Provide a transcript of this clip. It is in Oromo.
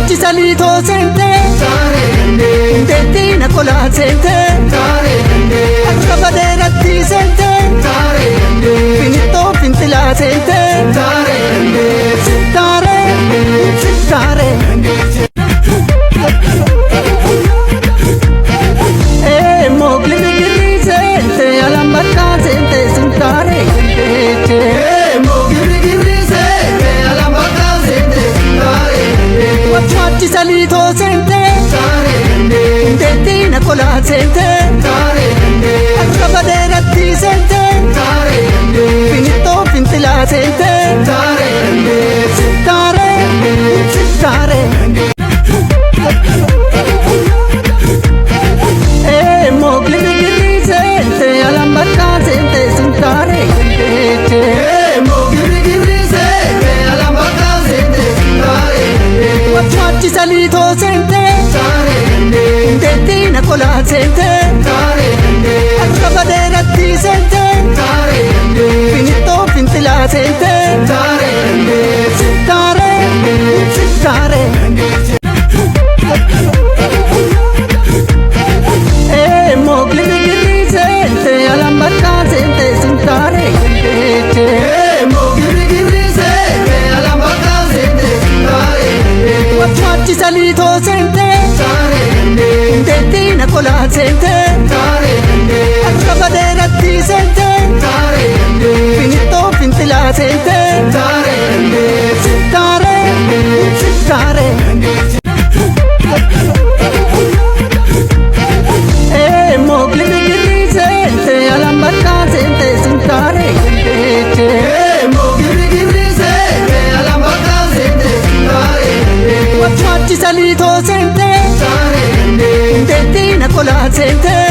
Ci salito sente, dettina con la sente, accavadera ti sente, finito finti la sente, stare, e mogli di sente, all'ambacca sente, sentare, ci salito sente, dettina con la sente, accavadera ti sente, finito finti la sente, stare, e mogli di sente, all'ambacca sente, sentare, ci salito sente, dettina con la sente, accavadera ti sente, finito finti la sente, stare, e mogli di sente, all'ambacca sente, sentare, ci salito sente, dettina con la sente, accavadera ti sente, finito finti la sente, stare, e mogli di sente, all'ambacca sente, sentare, ci salito sente, dettina con la sente,